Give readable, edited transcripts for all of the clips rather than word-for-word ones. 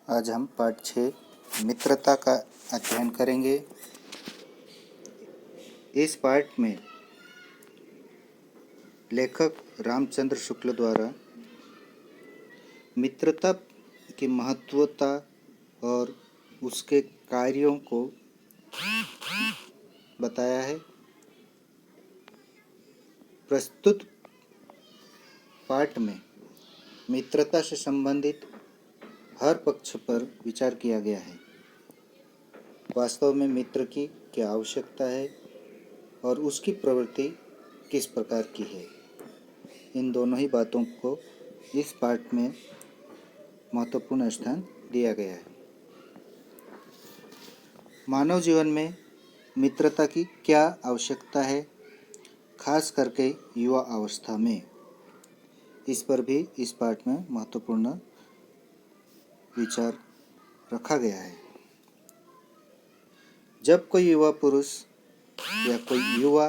आज हम पाठ 6 मित्रता का अध्ययन करेंगे। इस पाठ में लेखक रामचंद्र शुक्ल द्वारा मित्रता की महत्वता और उसके कार्यों को बताया है। प्रस्तुत पाठ में मित्रता से संबंधित हर पक्ष पर विचार किया गया है। वास्तव में मित्र की क्या आवश्यकता है और उसकी प्रवृत्ति किस प्रकार की है, इन दोनों ही बातों को इस पाठ में महत्वपूर्ण स्थान दिया गया है। मानव जीवन में मित्रता की क्या आवश्यकता है, खास करके युवा अवस्था में, इस पर भी इस पाठ में महत्वपूर्ण विचार रखा गया है। जब कोई युवा पुरुष या कोई युवा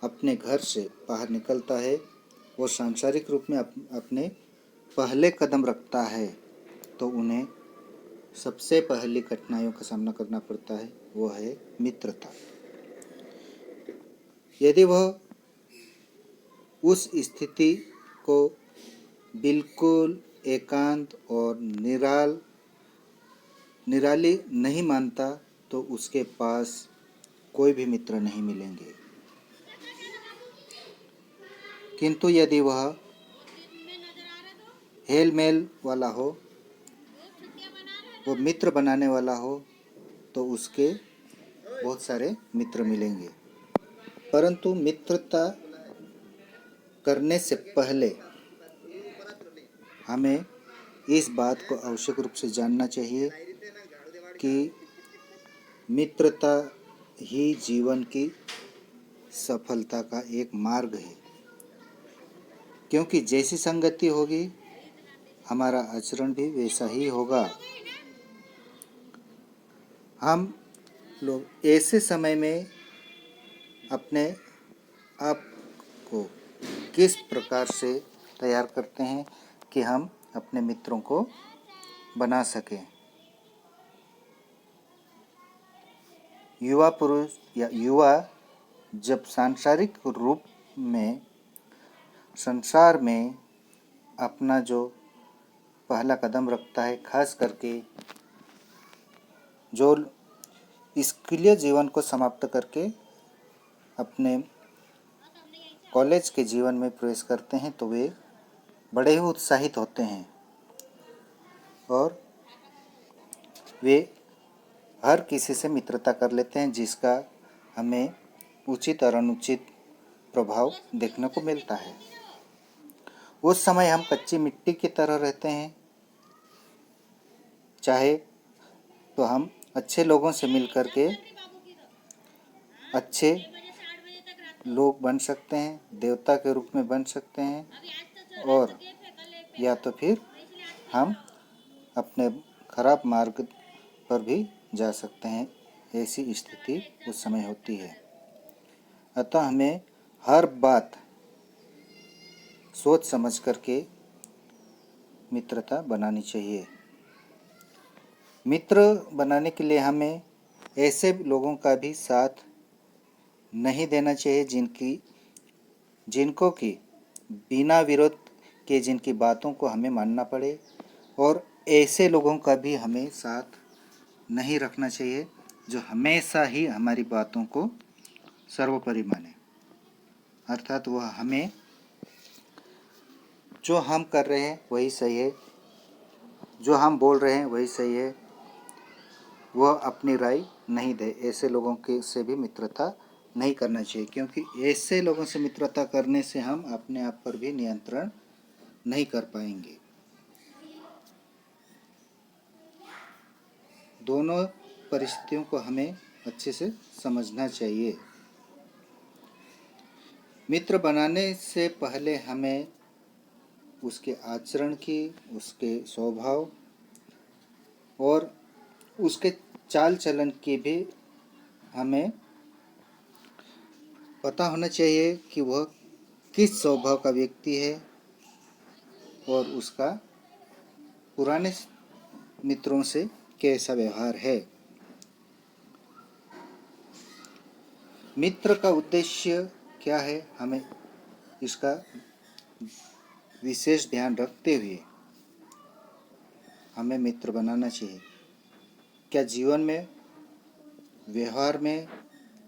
अपने घर से बाहर निकलता है और सांसारिक रूप में अपने पहले कदम रखता है तो उन्हें सबसे पहली कठिनाइयों का सामना करना पड़ता है, वो है मित्रता। यदि वह उस स्थिति को बिल्कुल एकांत और निराली नहीं मानता तो उसके पास कोई भी मित्र नहीं मिलेंगे। किंतु यदि वह हेल मेल वाला हो, वो मित्र बनाने वाला हो, तो उसके बहुत सारे मित्र मिलेंगे। परंतु मित्रता करने से पहले हमें इस बात को आवश्यक रूप से जानना चाहिए कि मित्रता ही जीवन की सफलता का एक मार्ग है। क्योंकि जैसी संगति होगी हमारा आचरण भी वैसा ही होगा। हम लोग ऐसे समय में अपने आप को किस प्रकार से तैयार करते हैं कि हम अपने मित्रों को बना सकें। युवा पुरुष या युवा जब सांसारिक रूप में संसार में अपना जो पहला कदम रखता है, खास करके जो स्कूलीय जीवन को समाप्त करके अपने कॉलेज के जीवन में प्रवेश करते हैं, तो वे बड़े ही उत्साहित होते हैं और वे हर किसी से मित्रता कर लेते हैं, जिसका हमें उचित और अनुचित प्रभाव देखने को मिलता है। उस समय हम कच्ची मिट्टी की तरह रहते हैं। चाहे तो हम अच्छे लोगों से मिलकर के अच्छे लोग बन सकते हैं, देवता के रूप में बन सकते हैं, और या तो फिर हम अपने खराब मार्ग पर भी जा सकते हैं। ऐसी स्थिति उस समय होती है। अतः हमें हर बात सोच समझ करके मित्रता बनानी चाहिए। मित्र बनाने के लिए हमें ऐसे लोगों का भी साथ नहीं देना चाहिए जिनको कि बिना विरोध के जिनकी बातों को हमें मानना पड़े, और ऐसे लोगों का भी हमें साथ नहीं रखना चाहिए जो हमेशा ही हमारी बातों को सर्वोपरि माने। अर्थात वह हमें जो हम कर रहे हैं वही सही है, जो हम बोल रहे हैं वही सही है, वह अपनी राय नहीं दे। ऐसे लोगों के से भी मित्रता नहीं करना चाहिए, क्योंकि ऐसे लोगों से मित्रता करने से हम अपने आप पर भी नियंत्रण नहीं कर पाएंगे। दोनों परिस्थितियों को हमें अच्छे से समझना चाहिए। मित्र बनाने से पहले हमें उसके आचरण की, उसके स्वभाव और उसके चाल चलन की भी हमें पता होना चाहिए कि वह किस स्वभाव का व्यक्ति है और उसका पुराने मित्रों से कैसा व्यवहार है। मित्र का उद्देश्य क्या है, हमें इसका विशेष ध्यान रखते हुए हमें मित्र बनाना चाहिए। क्या जीवन में, व्यवहार में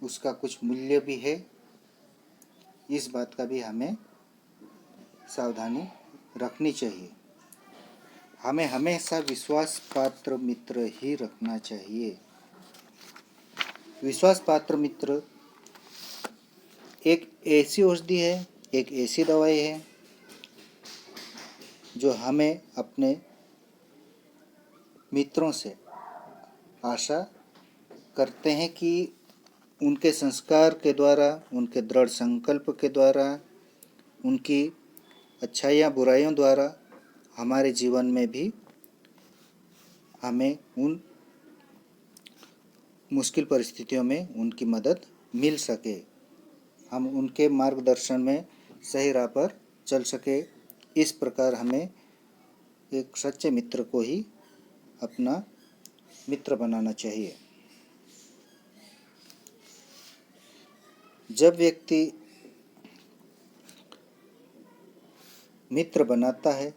उसका कुछ मूल्य भी है, इस बात का भी हमें सावधानी रखनी चाहिए। हमें हमेशा विश्वास पात्र मित्र ही रखना चाहिए। विश्वास पात्र मित्र एक ऐसी औषधि है, एक ऐसी दवाई है जो हमें अपने मित्रों से आशा करते हैं कि उनके संस्कार के द्वारा, उनके दृढ़ संकल्प के द्वारा, उनकी अच्छाइयाँ बुराइयों द्वारा हमारे जीवन में भी हमें उन मुश्किल परिस्थितियों में उनकी मदद मिल सके, हम उनके मार्गदर्शन में सही राह पर चल सके। इस प्रकार हमें एक सच्चे मित्र को ही अपना मित्र बनाना चाहिए। जब व्यक्ति मित्र बनाता है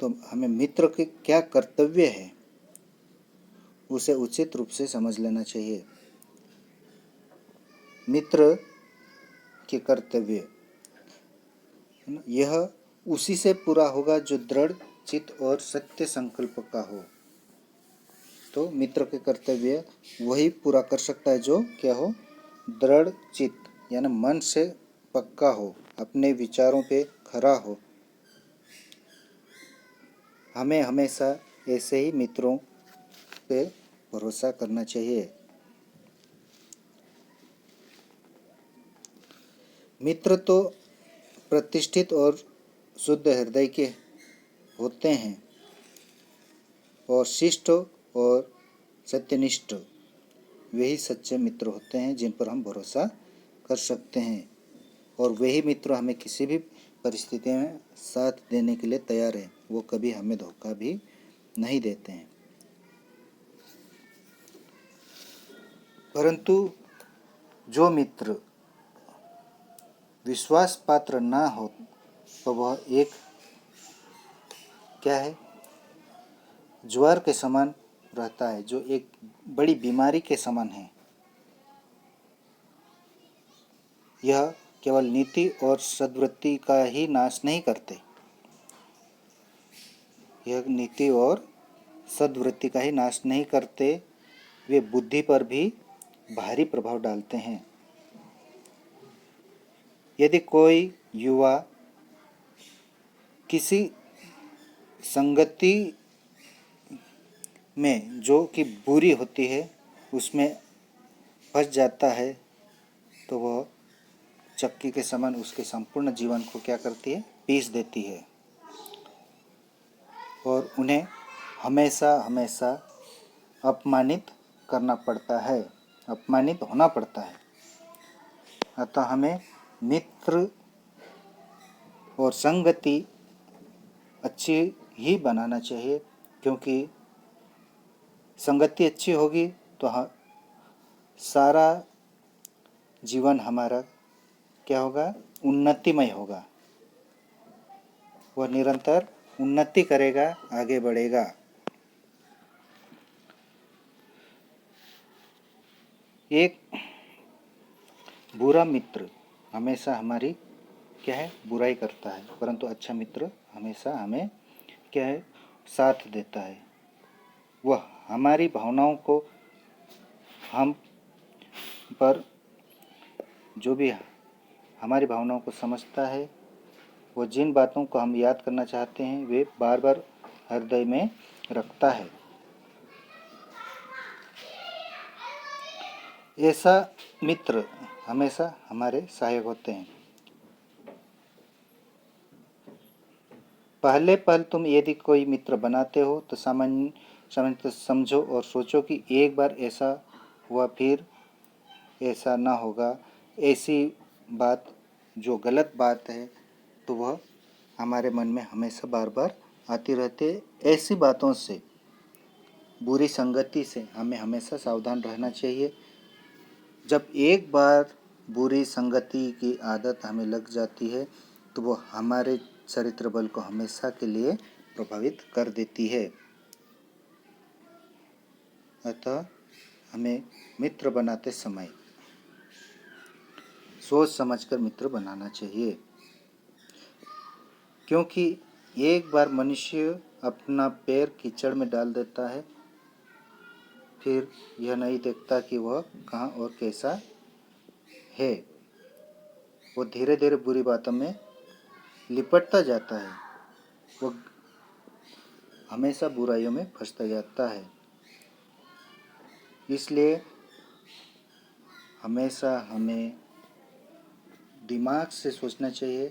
तो हमें मित्र के क्या कर्तव्य है उसे उचित रूप से समझ लेना चाहिए। मित्र के कर्तव्य यह उसी से पूरा होगा जो दृढ़ चित्त और सत्य संकल्प का हो। तो मित्र के कर्तव्य वही पूरा कर सकता है जो क्या हो, दृढ़ चित्त यानी मन से पक्का हो, अपने विचारों पे खरा हो। हमें हमेशा ऐसे ही मित्रों पे भरोसा करना चाहिए। मित्र तो प्रतिष्ठित और शुद्ध हृदय के होते हैं और शिष्ट और सत्यनिष्ठ वही सच्चे मित्र होते हैं जिन पर हम भरोसा कर सकते हैं, और वही मित्र हमें किसी भी परिस्थिति में साथ देने के लिए तैयार है। वो कभी हमें धोखा भी नहीं देते हैं। परंतु जो मित्र विश्वास पात्र ना हो तो वह एक क्या है, ज्वर के समान रहता है, जो एक बड़ी बीमारी के समान है। यह केवल नीति और सद्वृत्ति का ही नाश नहीं करते, यह नीति और सद्वृत्ति का ही नाश नहीं करते, वे बुद्धि पर भी भारी प्रभाव डालते हैं। यदि कोई युवा किसी संगति में जो कि बुरी होती है उसमें फंस जाता है तो वह चक्की के समान उसके संपूर्ण जीवन को क्या करती है, पीस देती है, और उन्हें हमेशा हमेशा अपमानित करना पड़ता है, अपमानित होना पड़ता है। अतः हमें मित्र और संगति अच्छी ही बनाना चाहिए, क्योंकि संगति अच्छी होगी तो सारा जीवन हमारा क्या होगा, उन्नतिमय होगा। वह निरंतर उन्नति करेगा, आगे बढ़ेगा। एक बुरा मित्र हमेशा हमारी क्या है, बुराई करता है, परंतु अच्छा मित्र हमेशा हमें क्या है, साथ देता है। वह हमारी भावनाओं को, हम पर जो भी हमारी भावनाओं को समझता है, वो जिन बातों को हम याद करना चाहते हैं वे बार बार हृदय में रखता है। ऐसा मित्र हमेशा हमारे सहायक होते हैं। पहले पल तुम यदि कोई मित्र बनाते हो तो सामान्य समझो और सोचो कि एक बार ऐसा हुआ फिर ऐसा ना होगा। ऐसी बात जो गलत बात है तो वह हमारे मन में हमेशा बार बार आती रहती है। ऐसी बातों से बुरी संगति से हमें हमेशा सावधान रहना चाहिए। जब एक बार बुरी संगति की आदत हमें लग जाती है तो वो हमारे चरित्र बल को हमेशा के लिए प्रभावित कर देती है। अतः हमें मित्र बनाते समय सोच समझकर मित्र बनाना चाहिए, क्योंकि एक बार मनुष्य अपना पैर कीचड़ में डाल देता है, फिर यह नहीं देखता कि वह कहाँ और कैसा है। वो धीरे धीरे बुरी बातों में लिपटता जाता है, वो हमेशा बुराइयों में फंसता जाता है। इसलिए हमेशा हमें दिमाग से सोचना चाहिए,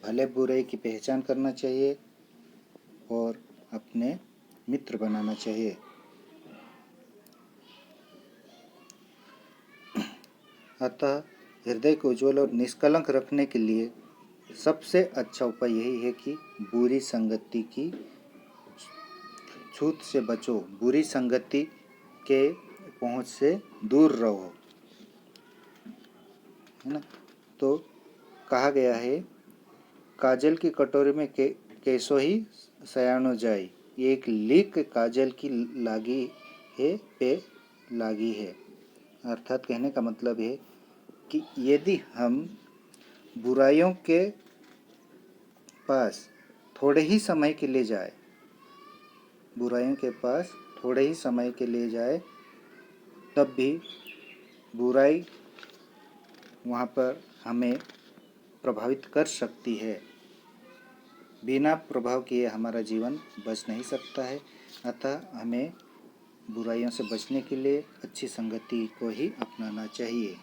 भले बुरे की पहचान करना चाहिए और अपने मित्र बनाना चाहिए। अतः हृदय को उज्ज्वल और निष्कलंक रखने के लिए सबसे अच्छा उपाय यही है कि बुरी संगति की छूत से बचो, बुरी संगति के पहुंच से दूर रहो, है ना। तो कहा गया है, काजल की कटोरी में कैसो ही सयानो जाए, एक लीक काजल की लागी है पे लागी है। अर्थात कहने का मतलब है कि यदि हम बुराइयों के पास थोड़े ही समय के लिए जाए, बुराइयों के पास थोड़े ही समय के लिए जाए, तब भी बुराई वहाँ पर हमें प्रभावित कर सकती है। बिना प्रभाव किए हमारा जीवन बच नहीं सकता है। अतः हमें बुराइयों से बचने के लिए अच्छी संगति को ही अपनाना चाहिए।